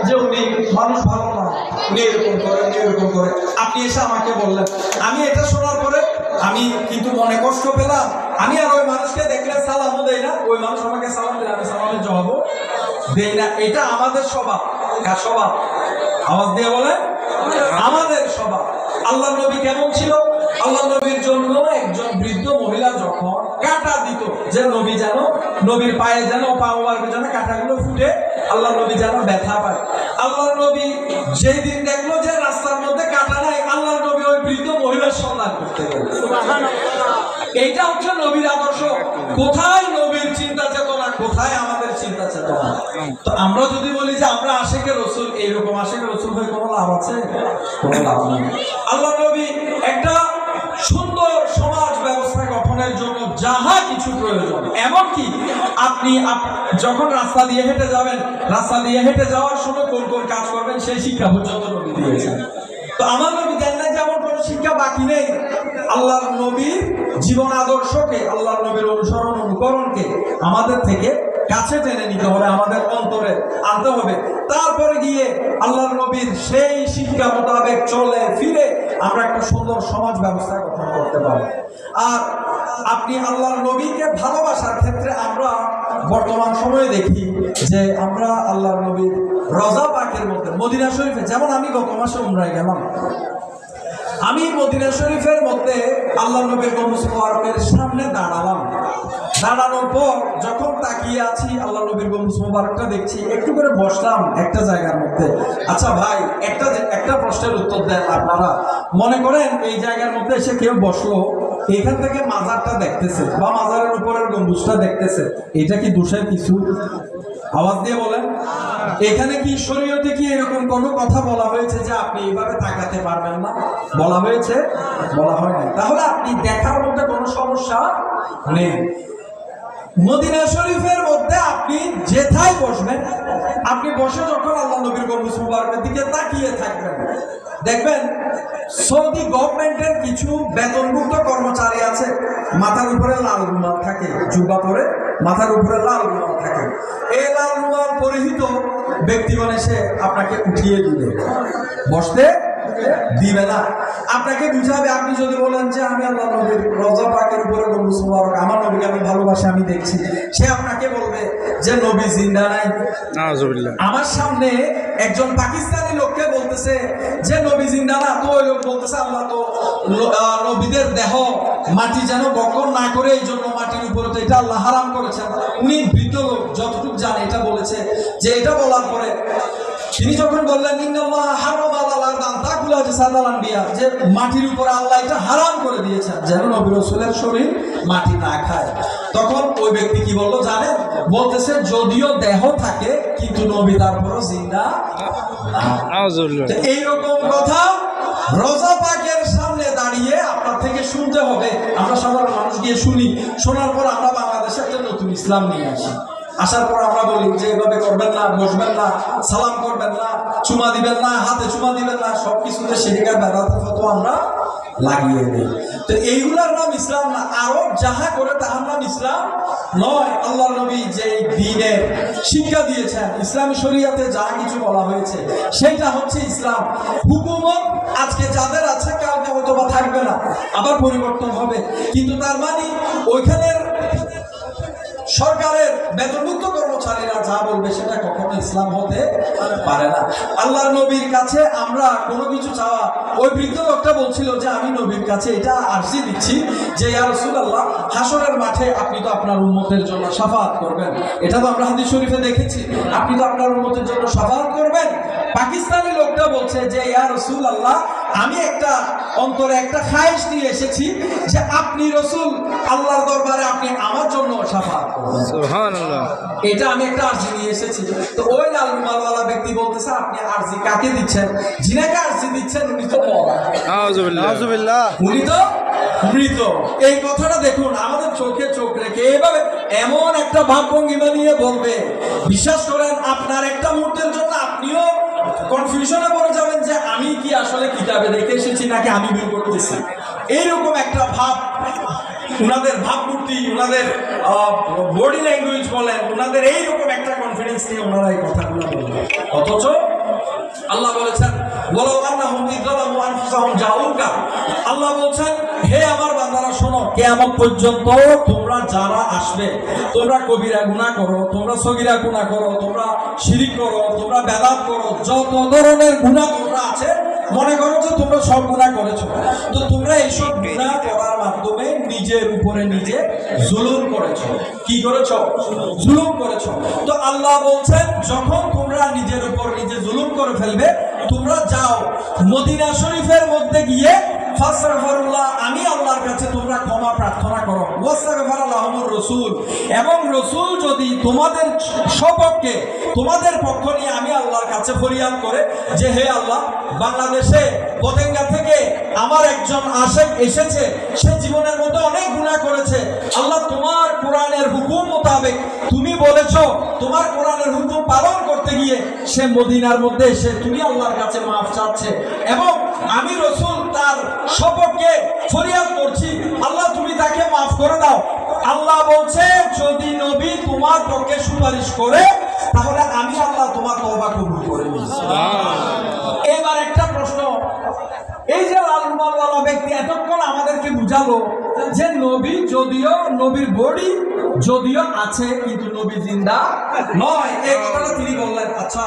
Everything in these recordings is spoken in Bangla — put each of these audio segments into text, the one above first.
যে উনি মানুষ ভালো না, উনি এরকম করে, উনি এরকম করে। আপনি এসে আমাকে বললেন, আমি এটা শোনার পরে আমি কিন্তু মনে কষ্ট পেলাম। আমি আর ওই মানুষকে দেখলে সালামও দেই না, ওই মানুষ আমাকে সালাম দিলে আমি সালামের জবাবও দেই না। এটা আমাদের স্বভাব। কার স্বভাব? আওয়াজ দিয়ে বলে আমাদের স্বভাব। আল্লাহ নবী কেমন ছিল? আল্লাহ নবীর জন্য একজন বৃদ্ধ মহিলা যখন কাঁটা দিত, যে নবী যেন, নবীর পায়ে যেন, পা মোবারকে যেন কাঁটাগুলো ফুটে আল্লাহ নবী যেন ব্যথা পায়। আল্লাহ নবী যেই দিন দেখলো যে রাস্তার মধ্যে কাঁটা নাই, আল্লাহ নবী ওই বৃদ্ধ মহিলার সন্ধান করতে গেল। এইটা হচ্ছে নবীর আদর্শ। কোথায় নবীর চিন্তা চেতনা, কোথায় আমাদের চিন্তা চেতনা? তো আমরা যদি বলি যে আমরা আশিকে রসুল, এইরকম আশিকে রসুল হয়ে কোনো লাভ আছে? কোনো লাভ নেই। আল্লাহ নবী একটা সুন্দর সমাজ ব্যবস্থা গঠনের জন্য যাহা কিছু প্রয়োজন, এমনকি আপনি যখন রাস্তা দিয়ে হেঁটে যাবেন, রাস্তা দিয়ে হেঁটে যাওয়ার সময় কোন কোন কাজ করবেন সেই শিক্ষা পর্যন্ত নবী দিয়েছেন। তো আমার নবী দেন না যেমন কোনো শিক্ষা বাকি নেই। আল্লাহর নবীর জীবন আদর্শকে, আল্লাহর নবীর অনুসরণ অনুকরণকে আমাদের থেকে কাছে টেনে নিতে হবে, আমাদের অন্তরে আনতে হবে। তারপরে গিয়ে আল্লাহর নবীর সেই শিক্ষা মোতাবেক চলে ফিরে আমরা একটা সুন্দর সমাজ ব্যবস্থা গঠন করতে পারি। আর আপনি আল্লাহর নবীকে ভালোবাসার ক্ষেত্রে আমরা বর্তমান সময়ে দেখি যে আমরা আল্লাহর নবীর রওজা পাকের মধ্যে মদিনা শরীফে, যেমন আমি গত মাসে উমরায় গেলাম, আমি মদিনা শরীফের মধ্যে আল্লাহ নবীর গম্বুজ মুবারকের সামনে দাঁড়ালাম। দাঁড়ানোর পর যখন তাকিয়ে আছি আল্লাহ নবীর গম্বুজ মুবারকটা দেখছি, একটু করে বসলাম একটা জায়গার মধ্যে। আচ্ছা ভাই, একটা প্রশ্নের উত্তর দেন আপনারা। মনে করেন এই জায়গার মধ্যে এসে কেউ বসলো, এখান থেকে মাজারটা দেখতেছে বা মাজারের উপরের গম্বুজটা দেখতেছে, এটা কি দোষের কিছু? আওয়াজ দিয়ে বলেন। এখানে কি শরীয়তে কি এরকম কোনো কথা বলা হয়েছে যে আপনি এইভাবে তাকাতে পারবেন না? বলা হয়েছে? বলা হয় না। তাহলে আপনি দেখার মধ্যে কোনো সমস্যা নেই। মদিনা শরীফের মধ্যে আপনি যেথায় বসবেন, আপনি বসে যখন আল্লাহ নবীর গম্বুজ মুবারকের দিকে তাকিয়ে থাকবেন, দেখবেন সৌদি গভর্নমেন্টের কিছু বেতনভুক্ত কর্মচারী আছে, মাথার উপরে লাল রুমাল থাকে, জুব্বা পরে মাথার উপরে লাল রুমাল থাকে। এই লাল রুমাল পরিহিত ব্যক্তিগণ এসে আপনাকে উঠিয়ে দিবে, বসতে দিবে না, আপনাকে বুঝাবে। আপনি যদি বলেন যে আমি আল্লাহ নবীর রওজা পাকের উপরে গম্বুজ মুবারক, আমার নবীকে আমি ভালোবাসি, আমি দেখছি, সে আপনাকে বলবে যে নবী জিন্দা নাই। আমার সামনে একজন পাকিস্তানি লোককে বলতেছে যে নবী জিন্দা না, তো ওই লোক বলতেছে আল্লাহ তো নবীদের দেহ মাটি যেন বক্ষণ না করে এই জন্য মাটির উপরে তো এটা আল্লাহ হারাম করেছেন। উনি বৃদ্ধ লোক, যতটুকু জানে এটা বলেছে। যে এটা বলার পরে তিনি যখন বললেন যে মাটির উপরে আল্লাহ এটা হারাম করে দিয়েছেন যেন নবী রাসূলের শরীর মাটি না খায়, তখন ওই ব্যক্তি কি বললো জানেন? বলতেছে যদিও দেহ থাকে কিন্তু নবী তারপরও জিন্দা না। এইরকম কথা রওজা পাকের সামনে দাঁড়িয়ে আপনার থেকে শুনতে হবে। আমরা সাধারণ মানুষ গিয়ে শুনি, শোনার পর আমরা বাংলাদেশে একটা নতুন ইসলাম নিয়ে আসি। আসার পর আমরা বলি যে এভাবে করবেন না, বসবেন না, সালাম করবেন না, চুমা দিবেন না, হাতে চুমা দিবেন না, সবকিছুতে শিরকা বেদাতের ফতোয়া আমরা লাগিয়ে দিই। তো এইগুলার নাম ইসলাম না। আরব যাহা করে তাহার নাম ইসলাম নয়। আল্লাহ নবী যে দ্বীনের শিক্ষা দিয়েছেন, ইসলামী শরীয়তে যা কিছু বলা হয়েছে সেইটা হচ্ছে ইসলাম। হুকুমত আজকে যাদের আছে কালকে হয়তো বা থাকবে না, আবার পরিবর্তন হবে, কিন্তু তার মানে ওইখানের সরকারের বেতনভুক্ত কর্মচারীরা যা বলবে সেটা কখনো ইসলাম হতে পারে না। আল্লাহর নবীর কাছে আমরা কোনো কিছু চাওয়া, ওই বৃদ্ধ লোকটা বলছিল যে আমি নবীর কাছে এটা আরজি দিচ্ছি যে ইয়া রাসূলুল্লাহ, হাসরের মাঠে আপনি তো আপনার উম্মতের জন্য শাফাআত করবেন, এটা তো আমরা হাদিস শরীফে দেখেছি, আপনি তো আপনার উম্মতের জন্য শাফাআত করবেন। পাকিস্তানি লোকটা বলছে যে ইয়া রাসূলুল্লাহ, আমি একটা অন্তরে একটা খায়েশ নিয়ে এসেছি যে আপনি রাসূল, আল্লাহর দরবারে আপনি আমার জন্য শাফাআত করবেন, সুবহানাল্লাহ, এটা আমি একটা আরজি নিয়ে এসেছি। তো ওই লাল রুমালওয়ালা ব্যক্তি বলতেছে আপনি আরজি কাকে দিচ্ছেন? যিনাকে আরজি দিচ্ছেন উনি তো মরা, নাউযুবিল্লাহ, উনি তো মৃত। এই কথাটা দেখুন, আমাদের চোখে চোখ রেখে এভাবে এমন একটা ভাবভঙ্গিমা নিয়ে বলবে, বিশ্বাস করেন আপনার একটা মুহূর্তের জন্য আপনিও কনফিউশনে পড়ে যাবেন যে আমি কি আসলে কিতাবে দেখে এসেছি নাকি আমি ভুল করতেছি। এইরকম একটা ভাব, উনাদের ভাবমূর্তি, উনাদের বডি ল্যাঙ্গুয়েজ বলেন, উনাদের এইরকম একটা কনফিডেন্স নিয়ে ওনারা এই কথাগুলো বলবেন। অথচ আল্লাহ বলেছেন ওয়ালাউ আন্নাহুম ইযলামু আনফুসাহুম জাউকা, আল্লাহ বলেছেন হে আমার বান্দারা শোনো, কিয়ামত পর্যন্ত তোমরা যারা আসবে, তোমরা কবিরা গুনাহ করো, তোমরা সগীরা গুনাহ করো, তোমরা শিরক করো, তোমরা বেদাত করো, যত ধরনের গুনাহ তোমরা আছে মনে করো যে তোমরা সব গুনাহ করেছো, তো তোমরা এইসব গুনাহ করার মাধ্যমে নিজের উপরে নিজে জুলুম করেছো। কি করেছো? জুলুম করেছো। তো আল্লাহ বলছেন যখন তোমরা নিজের উপর নিজে জুলুম করে ফেলবে, তোমরা যাও মদিনা শরীফের মধ্যে গিয়ে ফাসতাগফিরুল্লাহ, আমি আল্লাহর কাছে তোমরা ক্ষমা প্রার্থনা করো, ওয়াস্তাগফারা লাহুমুর রাসূল, এবং রাসূল যদি তোমাদের সপক্ষে তোমাদের পক্ষ নিয়ে আমি আল্লাহর কাছে ফরিয়াদ করে যে হে আল্লাহ, বাংলাদেশে পতেঙ্গা থেকে আমার একজন আশেক এসেছে, সে জীবনের মধ্যে অনেক গুনাহ করেছে, আল্লাহ তোমার কোরআনের হুকুম মোতাবেক তুমি বলেছো তোমার কোরআনের হুকুম পালন করতে গিয়ে সে মদিনার মধ্যে এসে তুমি আল্লাহর কাছে মাফ চাচ্ছে, এবং আমি রাসূল তার সপক্ষে ফরিয়াদ করছি, আল্লাহ তুমি তাকে মাফ করে দাও। আল্লাহ বলছে যদি নবী তোমার পক্ষে সুপারিশ করে তাহলে আমি আল্লাহ তোমার তওবা কবুল করে নিই। এবার একটা প্রশ্ন, এই যে লাল রুমালওয়ালা ব্যক্তি এতক্ষণ আমাদেরকে বুঝালো যে নবী যদিও নবীর বডি যদিও আছে কিন্তু নবী জিন্দা নয়, এই কথাটা তিনি বললেন। আচ্ছা,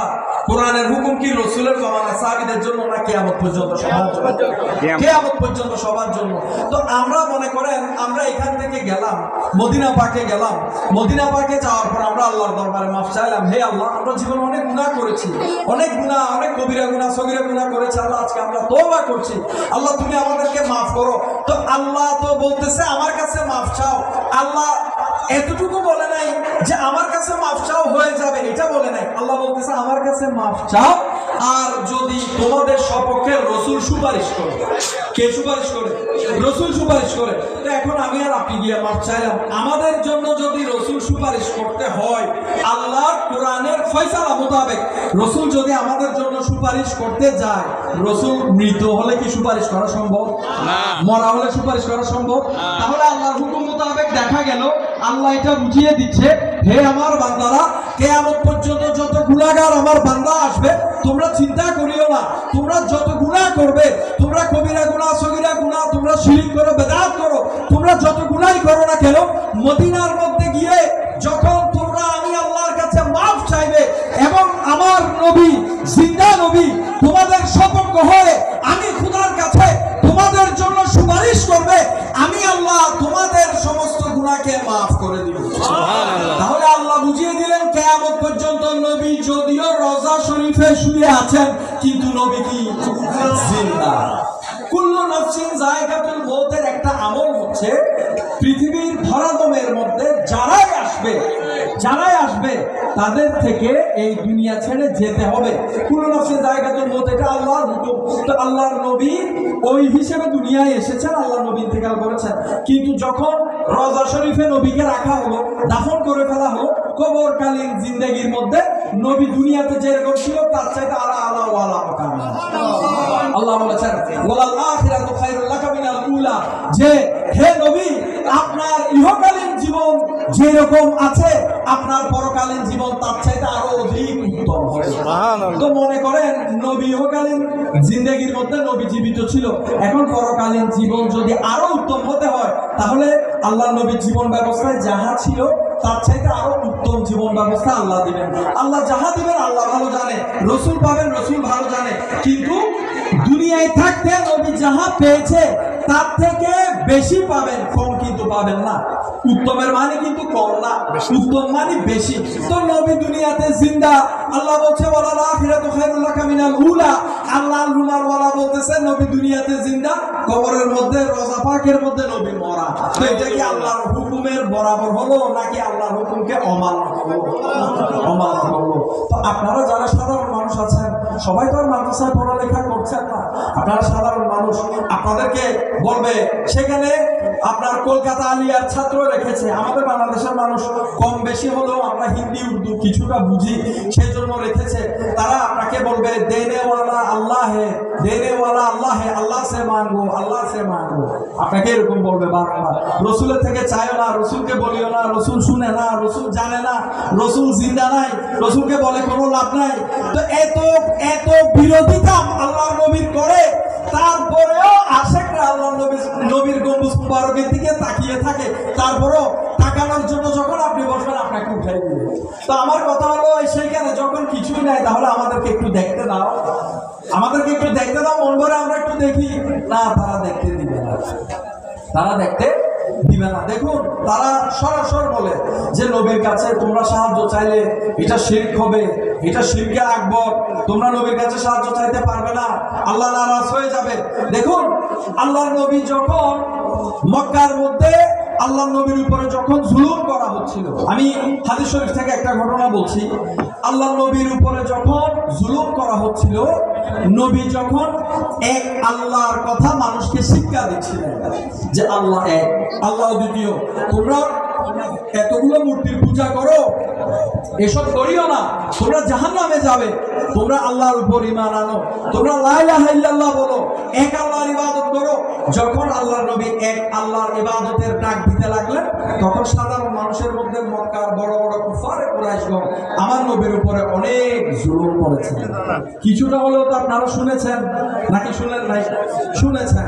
কোরআনের হুকুম কি রাসূলের জমানা সাহাবীদের জন্য না কিয়ামত পর্যন্ত সবার জন্য? কিয়ামত পর্যন্ত সবার জন্য। তো আমরা মনে করেন আমরা এখান থেকে গেলাম মদিনা পাকে গেলাম, মদিনা পাকে যাওয়ার পর আমরা আল্লাহর দরবারে মাফ চাইলাম, হে আল্লাহ আমরা জীবনে অনেক গুনাহ করেছি, অনেক গুনাহ, অনেক কবিরা গুনাহ সগীরা গুনাহ করেছি, আল্লাহ আজকে আমরা তওবা করছি, আল্লাহ তুমি আমাদেরকে মাফ করো। তো আল্লাহ তো বলতেছে আমার কাছে মাফ চাও, আল্লাহ এতটুকু বলে নাই যে আমার কাছে মাফ চাও হয়ে যাবে, এটা বলে নাই। আল্লাহ বলতেছে আমার কাছে মাফ চাও, আর যদি তোমাদের সপক্ষে রাসূল সুপারিশ করে। কে সুপারিশ করে? রাসূল সুপারিশ করে। তো এখন আমি আর আপনি গিয়ে মাফ চাইলাম, আমাদের জন্য যদি রাসূল সুপারিশ করতে হয় আল্লাহর কোরআনের ফয়সালা মোতাবেক, রাসূল যদি আমাদের জন্য সুপারিশ করতে যায়, রাসূল মৃত হলে কি সুপারিশ করা সম্ভব? না। মরা হলে সুপারিশ করা সম্ভব? তাহলে আল্লাহর হুকুম মোতাবেক দেখা গেল আল্লাহ এটা বুঝিয়ে দিচ্ছে, হে আমার বান্দারা, কিয়ামত পর্যন্ত যত গুনাহগার আমার বান্দা আসবে তোমরা চিন্তা করিও না, তোমরা যত গুনাহ করবে, তোমরা কবিরা গুনাহ সগীরা গুনাহ, তোমরা শিরক করো, বেদাত করো, তোমরা যত গুনাহই করো না কেন, মদিনার মধ্যে গিয়ে যখন তোমরা আমি আল্লাহর কাছে মাফ চাইবে এবং আমার নবী জিন্দা নবী তোমাদের সপক্ষ হয়ে আমি খোদার কাছে তোমাদের জন্য সুপারিশ করবে, আমি আল্লাহ তোমাদের সমস্ত গুনাহকে মাফ করে দিব। সুবহানাল্লাহ। তাহলে আল্লাহ বুঝিয়ে দিলেন কিয়ামত পর্যন্ত নবী যদিও রওজা শরীফে শুয়ে আছেন কিন্তু নবী কি জিন্দা। কুল্লু নাফসিন যায়কাতুল মউতের একটা আমল হচ্ছে পৃথিবীর ধরাধামের মধ্যে যারাই আসবে তাদের থেকে এই দুনিয়া ছেড়ে যেতে হবে। কুল্লু নাফসিন যায়কাতুল মউত, এটা আল্লাহর হুকুম। তো আল্লাহর নবী ওই হিসেবে দুনিয়ায় এসেছেন, আল্লাহর নবী ইন্তেকাল করেছেন, কিন্তু যখন রওজা শরীফে নবীকে রাখা হলো, দাফন করে ফেলা হলো, কবরকালীন জিন্দেগির মধ্যে নবী দুনিয়াতে যেরকম ছিল তার চাইতে আলা ওয়ালা মাকাম। আল্লাহ বলেছেন ওয়ালাল আখিরাতু খায়রুল লাকা মিনাল উলা, যে হে নবী আপনার ইহকালীন জীবন যেরকম আছে আপনার পরকালীন জীবন তার চাইতে আরো অধিক উত্তম হবে। সুবহানাল্লাহ। তো মনে করেন নবী ইহকালীন জিন্দেগির মধ্যে নবী জীবিত ছিল, এখন পরকালীন জীবন যদি আরো উত্তম হতে হয় তাহলে আল্লাহ নবীর জীবন ব্যবস্থায় যাহা ছিল তার চাইতে আরো উত্তম জীবন ব্যবস্থা আল্লাহ দিবেন। আল্লাহ যাহা দিবেন আল্লাহ ভালো জানে, রাসূল পাবেন রাসূল ভালো জানে, কিন্তু দুনিয়ায় থাকতে নবী যাহা পেয়েছে তার থেকে বেশি পাবেন, কম কিন্তু পাবেন না। উত্তমের মানে কিন্তু কম না, উত্তম মানে বেশি। তো নবী দুনিয়াতে জিন্দা, আল্লাহ বলছে ওয়ালাল আখিরাতু খায়রুল লাকা মিনাল উলা, আল্লাহর রুমালওয়ালা বলতেছে নবী দুনিয়াতে জিন্দা, কবরের মধ্যে রওজা পাকের মধ্যে নবী মরা। তো এটা কি আল্লাহর হুকুমের বরাবর হলো নাকি আল্লাহর হুকুমকে অমান্য হলো? অমান্য হলো। তো আপনারা যারা সাধারণ মানুষ আছেন সবাই তো আর মাদ্রাসায় পড়ালেখা করছেন না, আপনারা সাধারণ মানুষ, আপনাদেরকে বলবে সেখানে আপনার কলকাতা আলিয়ার ছাত্র রেখেছে, আমাদের বাংলাদেশের মানুষ কম বেশি হলেও আমরা হিন্দি উর্দু কিছুটা বুঝি সেই জন্য রেখেছে, তারা আপনাকে বলবে দেনেওয়ালা আল্লাহ হে, দেনেওয়ালা আল্লাহ হে, আল্লাহ সে মাঙ্গো, আল্লাহ সে মাঙ্গো, আপনাকে এরকম বলবে বারবার। রসুলের থেকে চাইও না, রসুলকে বলিও না, রসুল শুনে না, রসুল জানে না, রসুল জিন্দা নাই, রসুলকে বলে কোনো লাভ নাই। তো এত বিরোধিতা আল্লাহ নবীর করে, তারপরেও আশেকরা আল্লাহ নবীর গম্বুজ মুবারকের দিকে তাকিয়ে থাকে, তারপরেও তাকানোর জন্য যখন আপনি বসবেন আপনাকে উঠাই দিবে। তো আমার কথা হলো সেইখানে যখন কিছুই নাই তাহলে আমাদেরকে একটু দেখতে দাও, আমাদেরকে একটু দেখতে দাও, মন ভরে আমরা একটু দেখি। না, তারা দেখতে দিবে না, তারা দেখতে দিবে না। দেখুন, তারা সরাসরি বলে যে নবীর কাছে তোমরা সাহায্য চাইলে এটা শিরক হবে, এটা শিরকে আকবর, তোমরা নবীর কাছে সাহায্য চাইতে পারবে না, আল্লাহ নারাজ হয়ে যাবে। দেখুন, আল্লাহর নবী যখন মক্কার মধ্যে আল্লাহ নবীর উপরে যখন জুলুম করা হচ্ছিল, আমি হাদিস শরীফ থেকে একটা ঘটনা বলছি। আল্লাহ নবীর উপরে যখন জুলুম করা হচ্ছিল, নবী যখন এক আল্লাহর কথা মানুষকে শিক্ষা দিচ্ছিলেন যে আল্লাহ এক, আল্লাহ দ্বিতীয়, তোমরা এতগুলো মূর্তির পূজা করো, এসব করিও না, তোমরা জাহান্নামে যাবে, তোমরা আল্লাহর উপর ঈমান আনো, তোমরা লা ইলাহা ইল্লাল্লাহ বলো, এক আল্লাহর ইবাদত করো। যখন আল্লাহর নবী এক আল্লাহর ইবাদতের ডাক দিতে লাগলেন, তখন সাধারণ মানুষের মধ্যে মক্কার বড় বড় কুফারে কুরাইশগণ আমার নবীর উপরে অনেক জুলুম করেছেন। কিছুটা হলেও তো আপনারা শুনেছেন, নাকি শুনেন নাই? শুনেছেন।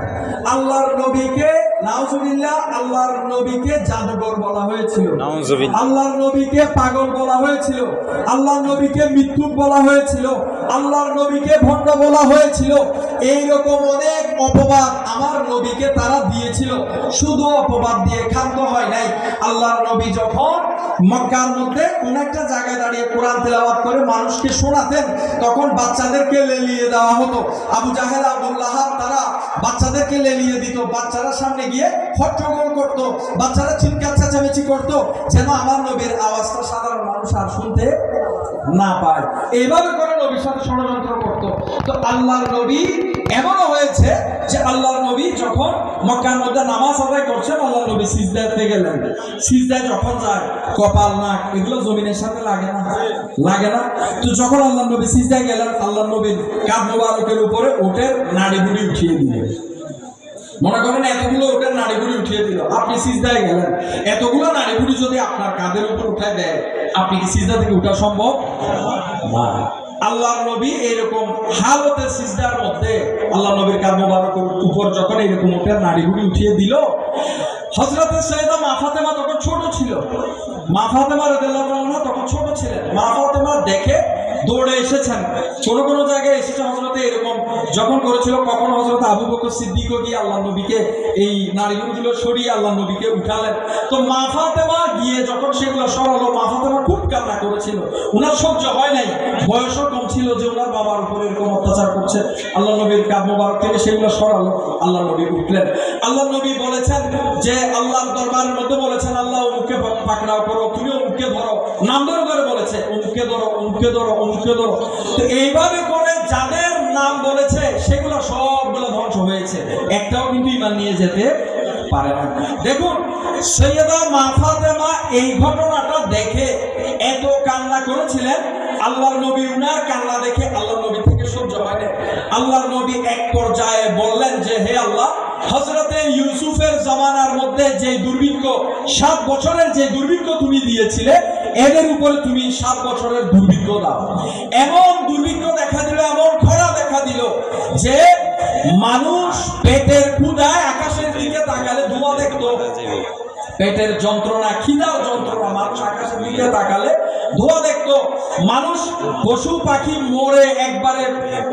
আল্লাহর নবীকে নাউজুবিল্লাহ, আল্লাহর নবীকে জাদুঘর বলা হয়েছিল, আল্লাহর নবীকে পাগল বলা হয়েছিল, আল্লাহর নবীকে মৃত্যুক বলা হয়েছিল, আল্লাহর নবীকে ভণ্ড বলা হয়েছিল। এইরকম অনেক অপবাদ আমার নবীকে তারা দিয়েছিল। শুধু অপবাদ দিয়ে ক্ষান্ত হয় নাই। আল্লাহর নবী যখন মক্কার মধ্যে কোন একটা জায়গায় দাঁড়িয়ে কোরআন তেলাওয়াত করে মানুষকে শোনাতেন, তখন বাচ্চাদেরকে লেলিয়ে দেওয়া হতো। আবু জাহেল, আবু লাহাব তারা বাচ্চাদেরকে লেলিয়ে দিত। বাচ্চারা সামনে গিয়ে হট্টগোল করতো, বাচ্চারা চিৎকার চেঁচামেচি করতো, যেন আমার নবীর আওয়াজটা সাধারণ মানুষ আর শুনতে না পায়। এইভাবে করে নবীর সাথে ষড়যন্ত্র করতো। তো আল্লাহর নবী এমনও হয়েছে যে আল্লাহর নবী যখন মক্কার মধ্যে নামাজ আদায় করছেন, আল্লাহর নবী সিজদাতে গেলেন। সিজদায় যখন যায়, কপাল, নাক এগুলো জমিনের সাথে লাগে না, লাগে না? তো যখন আল্লাহর নবী সিজদায় গেলেন, আল্লাহর নবীর কাঁধ মোবারকের উপরে ওটের নাড়ি বুড়ি উঠিয়ে দিলেন। মনে করেন এতগুলো ওটের নাড়ি বুড়ি উঠিয়ে দিল, আপনি সিজদায় গেলেন, এতগুলো নাড়ি বুড়ি যদি আপনার কাঁধের উপর উঠায় দেয়, আপনি কি সিজদা থেকে উঠা সম্ভব না? আল্লাহর নবী এইরকম হালতে সিজদার মধ্যে আল্লাহ নবীর কাঁধ মোবারকের উপর যখন এইরকম ওটের নাড়ি বুড়ি উঠিয়ে দিল, হযরতে সাইয়েদা মা ফাতেমা তখন ছোট ছিল। মা ফাতেমা রাদিয়াল্লাহু আনহা তখন ছোট ছিলেন। মা ফাতেমা দেখে দৌড়ে এসেছেন। কোন কোন জায়গায় এসেছে হযরতে এরকম যখন করেছিল, কখন হযরত আবু বকর সিদ্দিকও গিয়ে আল্লাহ নবীকে এই নারীগুলো সরিয়ে আল্লাহ নবীকে উঠালেন। তো মা ফাতেমা গিয়ে যখন সেগুলো সরালো, মা ফাতেমা খুব কান্না করেছিল। উনার সহ্য হয় নাই, বয়সও কম ছিল যে উনার বাবার উপরে এরকম অত্যাচার করছে। আল্লাহ নবীর কাঁধ মোবারক থেকে সেগুলো সরালো, আল্লাহ নবী উঠলেন। আল্লাহ নবী বলেছেন যে আল্লাহর দরবারের মধ্যে বলেছেন, আল্লাহ অমুককে পাকড়াও করো, তুমি অমুককে ধরো, নাম ধরে ধরে বলেছে, অমুককে ধরো, অমুককে ধরো, অমুককে ধরো। তো এইভাবে করে যাদের নাম বলেছে সেগুলো সবগুলো ধ্বংস হয়েছে, একটাও কিন্তু ঈমান নিয়ে যেতে পারে না। দেখুন, সৈয়দা মা ফাতেমা এই ঘটনাটা দেখে এত কান্না করেছিলেন। আল্লাহর নবী উনার কান্না দেখে আল্লাহর নবী থেকে সহ্য হয় না। আল্লাহর নবী এক পর্যায়ে বললেন যে, হে আল্লাহ, হযরতে ইউসুফের জামানার মধ্যে যে দুর্ভিক্ষ, 7 বছরের যে দুর্ভিক্ষ তুমি দিয়েছিলে, এদের উপরে তুমি 7 বছরের দুর্ভিক্ষ দাও। এমন দুর্ভিক্ষ দেখা দিল, এমন খরা দেখা দিল যে মানুষ পেটের ক্ষুধায় আকাশের দিকে তাকালে ধোঁয়া দেখতো। পেটের যন্ত্রণা, খিদার যন্ত্রণা, মানুষ আকাশের দিকে তাকালে ধোঁয়া দেখতো। মানুষ, পশু পাখি মরে একবারে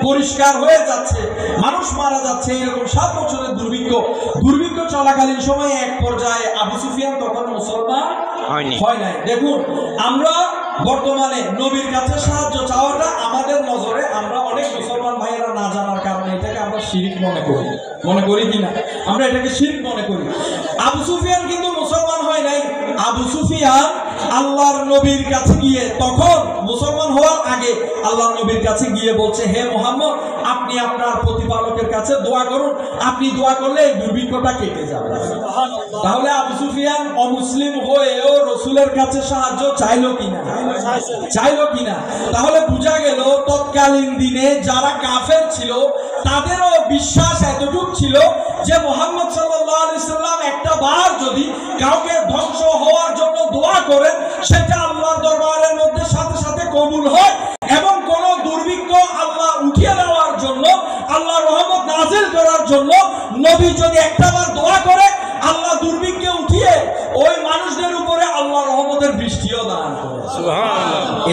পরিষ্কার হয়ে যাচ্ছে, মানুষ মারা যাচ্ছে। এরকম 7 বছরের দুর্ভিক্ষ চলাকালীন সময়ে এক পর্যায়ে আবু সুফিয়ান তখন মুসলমান হয় নাই। দেখুন, আমরা বর্তমানে নবীর কাছে সাহায্য চাওয়াটা আমাদের নজরে, আমরা অনেক মুসলমান ভাইয়েরা না জানার কারণে এটাকে আমরা শিরক মনে করি কিনা, আমরা এটাকে শিরক মনে করি। আবু সুফিয়ান কিন্তু মুসলমান হয় নাই। আবু সুফিয়ান আল্লাহর নবীর কাছে গিয়ে, তখন মুসলমান হওয়ার আগে আল্লাহর নবীর কাছে গিয়ে বলছে, হে মুহাম্মদ, আপনি আপনার প্রতিপালকের কাছে দোয়া করুন, আপনি দোয়া করলে এই দুর্ভিক্ষটা কেটে যাবে। তাহলে আবু সুফিয়ান অমুসলিম হয়েও রাসূলের কাছে সাহায্য চাইলো কিনা? তাহলে বোঝা গেল তৎকালীন দিনে যারা কাফের ছিল তাদেরও বিশ্বাস এতটুকু ছিল যে মুহাম্মদ সাল্লাল্লাহু আলাইহি সাল্লাম একটা বার যদি কাউকে ধ্বংস হওয়ার জন্য দোয়া করেন, সেটা আল্লাহর দরবারের মধ্যে সাথে সাথে কবুল হয় এবং কোন দুর্ভিক্ষ আল্লাহ উঠিয়ে দেওয়ার করার জন্য নবী যদি একটাবার দোয়া করে, আল্লাহ দুর্ভিক্ষে উঠিয়ে ওই মানুষদের উপরে আল্লাহ রহমতের বৃষ্টিও দান করে।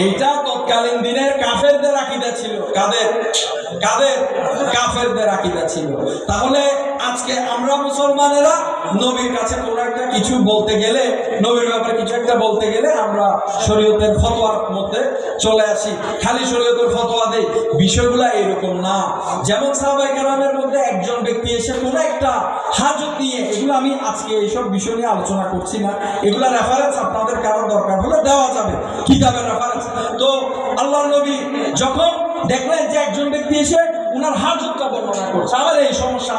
এইটা তৎকালীন দিনের কাফেরদের আকীদা ছিল। কাদের কাফেরদের আকীদা ছিল। তাহলে আজকে আমরা মুসলমানেরা নবীর কাছে কোনো একটা কিছু বলতে গেলে, নবীর ব্যাপারে কিছু একটা বলতে গেলে আমরা শরীয়তের ফতোয়ার মধ্যে চলে আসি, খালি শরীয়তের ফতোয়া দেই। বিষয়গুলো এরকম না। যেমন সাহাবায়ে কেরামের মধ্যে একজন ব্যক্তি এসে কোনো একটা হাজত নিয়ে, এগুলো আমি আজকে এইসব বিষয় নিয়ে আলোচনা করছি না, এগুলা রেফারেন্স আপনাদের কারো দরকার হলে দেওয়া যাবে, কিতাবের রেফারেন্স। তো আল্লাহর নবী যখন দেখলেন যে একজন ব্যক্তি এসে উনার হাজতটা বর্ণনা করছে, আমার এই সমস্যা,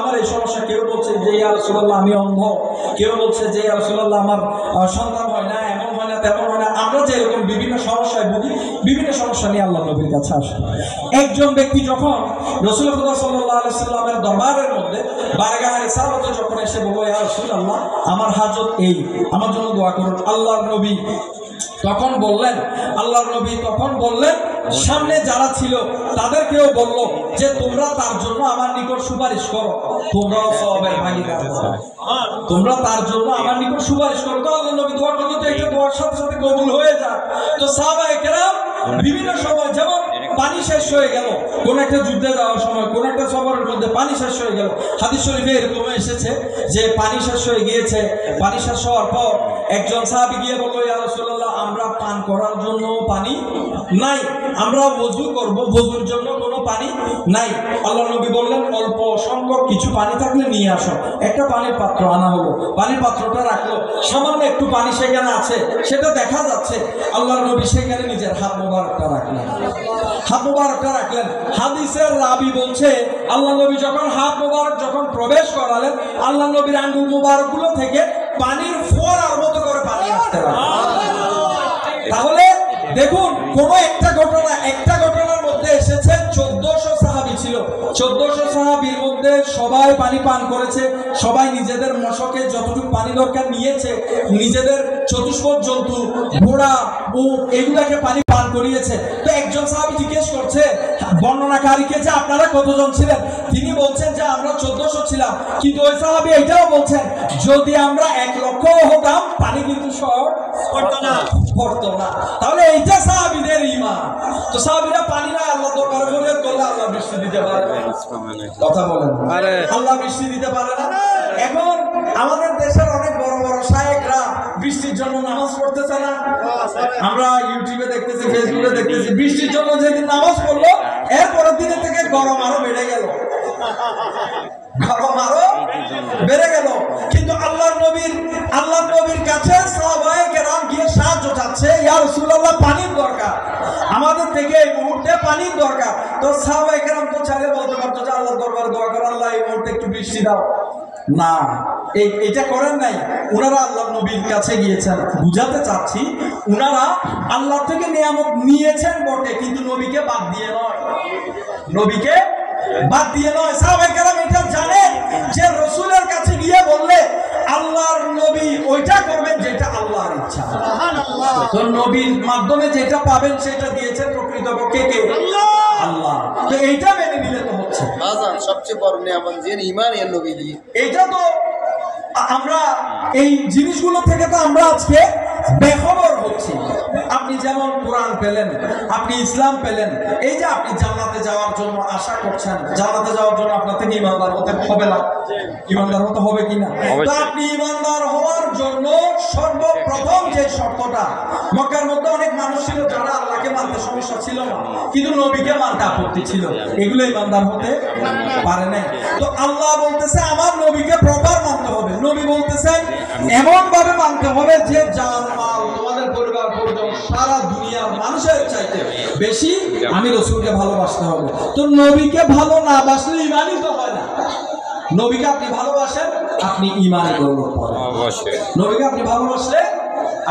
কেউ বলছে যে ইয়া রাসূলুল্লাহ আমি অন্ধ, কেউ বলছে যে ইয়া রাসূলুল্লাহ আমার সন্তান হয় না, এমন হয় না, তেমন হয় না। আমরা যে এরকম বিভিন্ন সমস্যায় ভুগি, বিভিন্ন সমস্যা নিয়ে আল্লাহ নবীর কাছে আসে। একজন ব্যক্তি যখন রাসূলুল্লাহ সাল্লাল্লাহু আলাইহি সাল্লামের দরবারের মধ্যে বারগাহে রিসালাতে যখন এসে বলল, ইয়া রাসূলুল্লাহ আমার হাজত এই, আমার জন্য দোয়া করুন। আল্লাহর নবী তখন বললেন, সামনে যারা ছিল তাদেরকেও বলল যে তোমরা তার জন্য আমার নিকট সুপারিশ করো, তোমরাও সওয়াবের ভাগীদার হও, তোমরা তার জন্য আমার নিকট সুপারিশ করো। তো আল্লাহর নবী দোয়া করলে তো এটা দোয়ার সাথে সাথে কবুল হয়ে যায়। তো সাহাবায়ে কেরাম বিভিন্ন সময়, যেমন পানি শেষ হয়ে গেল, কোন একটা যুদ্ধে যাওয়ার সময়, কোন একটা সফরের মধ্যে পানি শেষ হয়ে গেল, হাদিস শরীফে এরকম এসেছে যে পানি শেষ হয়ে গিয়েছে। পানি শেষ হওয়ার পর একজন সাহাবী গিয়ে বলল, ইয়া রাসূলুল্লাহ আমরা পান করার জন্য পানি নাই, আমরা ওযু করব, ওযুর জন্য কোনো পানি নাই। আল্লাহর নবী বললেন, অল্প সংখ্যক কিছু পানি থাকলে নিয়ে আসো। একটা পানির পাত্র আনা হলো, পানির পাত্রটা রাখলো, সামান্য একটু পানি সেখানে আছে, সেটা দেখা যাচ্ছে। আল্লাহর নবী সেখানে নিজের হাত মোবারকটা রাখলেন। হাদিসের রাবী বলছে, আল্লাহ নবী যখন হাত মোবারক যখন প্রবেশ করালেন, আল্লাহ নবীর আঙ্গুল মোবারকগুলো থেকে পানির ফোয়ারার মতো করে পানি আসতে লাগলো। তাহলে দেখুন, কোন একটা ঘটনার মধ্যে এসেছে 1400 সাহাবী ছিল, 1400 সাহাবীর মধ্যে সবাই পানি পান করেছে, সবাই নিজেদের মশকে যতটুকু পানি দরকার নিয়েছে, নিজেদের চতুষ্পদ জন্তু ঘোড়া উট এগুলাকে পানি পান করিয়েছে। তো একজন সাহাবী জিজ্ঞেস করছে বর্ণনাকারীকে যে আপনারা কতজন ছিলেন? তিনি বলছেন যে আমরা 1400 ছিলাম। কিন্তু ওই সাহাবী এটাও বলছেন, যদি আমরা 1 লক্ষ হতাম পানি কিন্তু শর্ট পড়তো না। তাহলে এইটা সাহাবীদের ঈমান। তো সাহাবীরা পানি না আল্লাহ দরবারে ফরিয়াদ করলে আল্লাহ বৃষ্টি দিতে পারে না। কথা বলেন, আল্লাহ বৃষ্টি দিতে পারে না। এখন আমাদের দেশের অনেক বড় বড় শায়েখরা বৃষ্টির জন্য নামাজ পড়তেছে না? আমরা ইউটিউবে দেখতেছি, ফেসবুকে দেখতেছি, বৃষ্টির জন্য যেদিন নামাজ পড়লো এরপরের দিনের থেকে গরম আরো বেড়ে গেল। কিন্তু আল্লাহর নবীর কাছে সাহাবায়ে কেরাম গিয়ে সাহায্য চাচ্ছে, ইয়া রাসূলুল্লাহ পানির দরকার, আমাদের থেকে এই মুহূর্তে পানির দরকার। তো সাহাবায়ে কেরাম তো চাইলে বলতে পারতো যে আল্লাহর দরবারে দোয়া করো, আল্লাহ এই মুহূর্তে একটু বৃষ্টি দাও। না, এটা করেন নাই। উনারা আল্লাহর নবীর কাছে গিয়েছেন। বুঝাতে চাচ্ছি, উনারা আল্লাহ থেকে নিয়ামত নিয়েছেন বটে, কিন্তু নবীকে বাদ দিয়ে নয়। সাহাবায়ে কেরাম এটা জানেন যে রাসূলের কাছে গিয়ে বললে আল্লাহর নবী ওইটা করবেন যেটা আল্লাহর ইচ্ছা। সুবহানাল্লাহ। তো নবীর মাধ্যমে যেটা পাবেন সেটা দিয়েছেন প্রকৃতপক্ষে কে? আল্লাহ। তো এইটা মেনে নিলে তো হচ্ছে বাজান সবচেয়ে বড় নিয়ামত যে ঈমান এর নবী দিয়ে। এইটা তো আমরা এই জিনিসগুলো থেকে তো আমরা আজকে বেখবর হচ্ছি। আপনি যেমন কোরআন পেলেন, আপনি ইসলাম পেলেন, এই যে আপনি জান্নাতে যাওয়ার জন্য আশা করছেন, জান্নাতে যাওয়ার জন্য আপনার থেকে ইমানদার হতে হবে না? ইমানদার হতে হবে কিনা? তো আপনি ইমানদার হওয়ার জন্য সর্বপ্রথম যে শর্তটা, মক্কার মধ্যে অনেক মানুষ ছিল যারা আল্লাহকে মানতে সমস্যা ছিল না, কিন্তু নবীকে মানতে আপত্তি ছিল, এগুলো ইমানদার হতে পারে নাই। তো আল্লাহ বলতেছে আমার নবীকে প্রপার মানতে হবে। নবী বলতেছেন এমন ভাবে মানতে হবে যে জান মাল তোমাদের পরিবার পরিজন সারা দুনিয়ার মানুষের চাইতে বেশি আমি রাসূলকে ভালোবাসতে হবে। তো নবীকে ভালো না বাসলে ঈমানই তো হয় না। নবীকে আপনি ভালোবাসেন, আপনি ঈমানে দৌলত পাবেন। অবশ্যই নবীকে আপনি ভালোবাসলে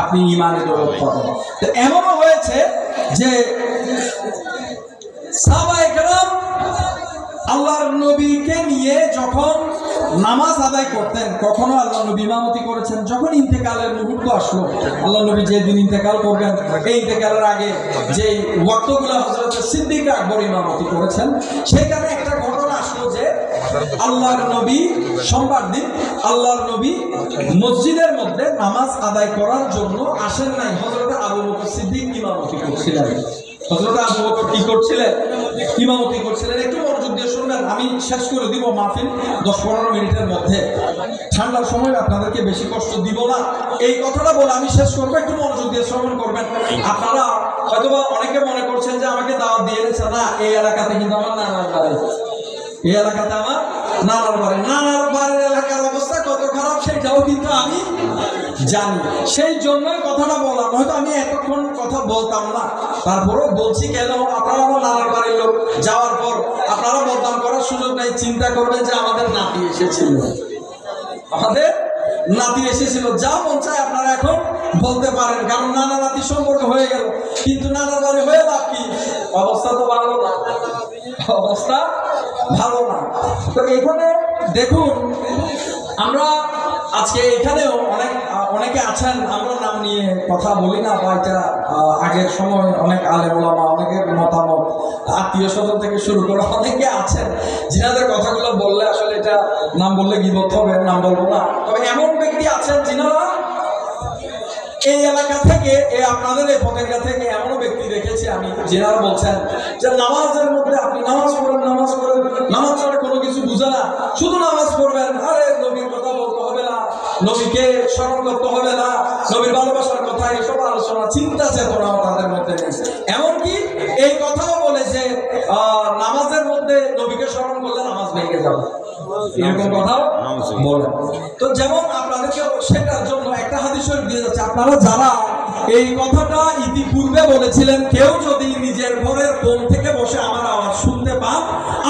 আপনি ঈমানে দৌলত পাবেন। তো এমনও হয়েছে যে সাহাবায়ে কেরাম আল্লাহর নবীকে নিয়ে যখন নামাজ আদায় করতেন, কখনো আল্লাহ নবী ইমামতি করেছেন। যখন ইন্তেকালের মুহূর্ত আসলো, আল্লাহ নবী যেদিন ইন্তেকাল করবেন, এই ইন্তেকালের আগে যে ওয়াক্তগুলো হযরত সিদ্দিক আকবর ইমামতি করেছেন, সেখানে একটা ঘটনা আসলো যে আল্লাহর নবী সোমবার দিন আল্লাহর নবী মসজিদের মধ্যে নামাজ আদায় করার জন্য আসেন নাই। হযরত আবু বকর সিদ্দিক ইমামতি করছিলেন। হযরত আবু বকর কি করছিলেন? ইমামতি করছিলেন। একটু মনোযোগ দিয়ে শুনবেন, আমি শেষ করে দিব মাহফিল 10-15 মিনিটের মধ্যে। ঠান্ডার সময় আপনাদেরকে বেশি কষ্ট দিব না, এই কথাটা বলে আমি শেষ করবো। একটু মনোযোগ দিয়ে শ্রবণ করবেন। আপনারা হয়তোবা অনেকে মনে করছেন যে আমাকে দাওয়াত দিয়ে এনেছে, না, এই এলাকাতে কিন্তু আমার নানার বাড়ি, এই এলাকাতে আমার নানার বাড়ি। নানার বাড়ির এলাকার অবস্থা কত খারাপ সেটাও কিন্তু আমি জানি, সেই জন্যই কথাটা বললাম। হয়তো আমি এতক্ষণ কথা বলতাম না, তারপরেও বলছি। কেন? আপনারা আমার নানার বাড়ির লোক, যাওয়ার পর আপনারা বদনাম করার সুযোগ নেই। চিন্তা করবেন যে আমাদের নাতি এসেছিল, আমাদের নাতি এসেছিল। যা মন চায় আপনারা এখন বলতে পারেন, কারণ নানা নাতি সম্পর্ক হয়ে গেল। কিন্তু নানার বাড়ি হয়ে লাভ কি? অবস্থা তো ভালো না, অবস্থা ভালো না। তো এখানে দেখুন, আমরা আজকে এখানেও অনেকে আছেন, আমরা নাম নিয়ে কথা বলি না, বা এটা আগের সময় অনেক আলেম ওলামা, অনেকের মতামত, আত্মীয় স্বজন থেকে শুরু করে অনেকে আছেন যিনাদের কথাগুলো বললে আসলে এটা নাম বললে গীবত হবে, নাম বলবো না। তবে এমন ব্যক্তি আছেন যিনারা এই এলাকা থেকে, আপনাদের এই পতেঙ্গা থেকে এমনও ব্যক্তি দেখেছি আমি, যিনারা বলছেন যে নামাজের মধ্যে আপনি নামাজ পড়েন, নামাজ ছাড়া কোনো কিছু বুঝে না, শুধু নামাজ পড়বেন। আরে নবীর কথা বলতে হবে না, নবীকে স্মরণ করতে হবে না, নবীর ভালোবাসার কথা, এসব আলোচনা চিন্তা চেতনাও তাদের মধ্যে নেই। এমনকি এই কথাও বলে যে নামাজের মধ্যে নবীকে স্মরণ করলে নামাজ ভেঙে যাবে, এরকম কথাও বলে। তো যেমন আপনাদেরকে সেটার জন্য একটা হাদিস শরীফ দিয়ে যাচ্ছে। আপনারা যারা এই কথাটা ইতিপূর্বে বলেছিলেন, কেউ যদি নিজের ঘরের কোণ থেকে বসে আমার আওয়াজ শুনতে পান,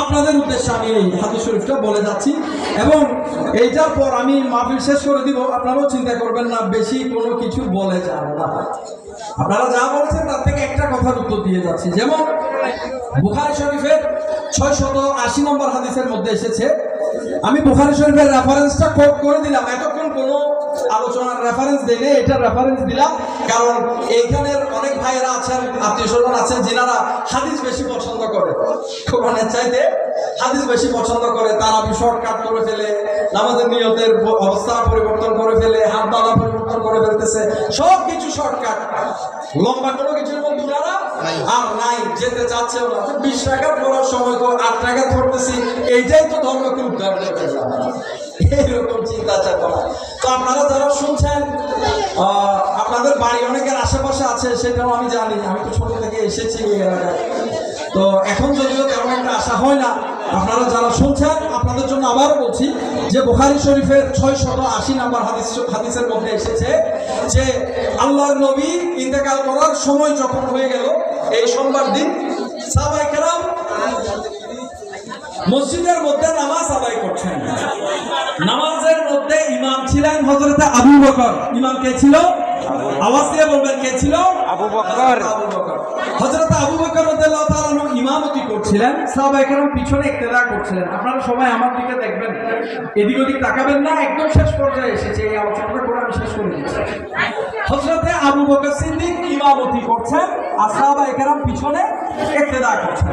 আপনাদের উদ্দেশ্যে আমি এই হাদিস শরীফটা বলে যাচ্ছি। এবং এইটার পর আমি মাহফিল শেষ করে দিব। আপনারাও চিন্তা করবেন না, বেশি কোনো কিছু বলে যাব না। আপনারা যা বলছেন তার থেকে একটা কথার উত্তর দিয়ে যাচ্ছি। যেমন বুখারী শরীফের 680 নম্বর হাদিসের মধ্যে এসেছে। আমি বুখারী শরীফের রেফারেন্সটা কোট করে দিলাম, এতক্ষণ কোনো আলোচনার রেফারেন্স দিলে এটা রেফারেন্স দিলাম, কারণ এইখানের অনেক ভাইয়েরা আছেন, আত্মীয় স্বজন আছেন, যিনারা হাদিস বেশি পছন্দ করে, কোরআনের চাইতে হাদিস বেশি পছন্দ করে। তারা শর্টকাট করে ফেলে, নামাজের নিয়তের অবস্থা পরিবর্তন করে ফেলে, হাত বাঁধা পরিবর্তন করে ফেলতেছে, সব কিছু শর্টকাট, লম্বা কোনো কিছুর মধ্যে ওনারা আর নাই, যেতে চাচ্ছে ওরা। 20 টাকা পড়ার সময় তো 8 টাকা পড়তেছি, এইটাই তো ধর্মকে উদ্ধার করতে যাবে, এইরকম চিন্তা চেতনা। তো আপনারা যারা শুনছেন, আপনাদের বাড়ি অনেকের আশেপাশে আছে, সেটাও আমি জানি, আমি তো ছোট থেকে এসেছি এই এলাকায়। তো এখন যদিও তেমন একটা আশা হয় না। আপনারা যারা শুনছেন, আপনাদের জন্য আবারও বলছি যে বুখারী শরীফের 680 নম্বর হাদিসের মধ্যে এসেছে যে আল্লাহর নবী ইন্তেকাল করার সময় যখন হয়ে গেল, এই সোমবার দিন সাহাবায়ে কেরাম মসজিদের মধ্যে নামাজ আদায় করছেন। নামাজের মধ্যে ইমাম ছিলেন হযরত আবু বকর। ইমাম কে ছিল? আওয়াজ দিয়ে বলবেন, কে ছিল? আবু বকর। হযরত আবু বকর রাদিয়াল্লাহু তাআলা ইমামতি করছিলেন, সাহাবায়ে কেরাম পিছনে ইক্তেদা করছিলেন। আপনারা সবাই আমার দিকে দেখবেন, এদিক ওদিক তাকাবেন না। একদম শেষ পর্যায়ে এসেছে, এই আলোচনাটা করে আমি শেষ করে দিচ্ছি। হযরত আবু বকর সিদ্দিক ইমামতি করছেন আর সাহাবায়ে কেরাম পিছনে ইক্তেদা করছেন।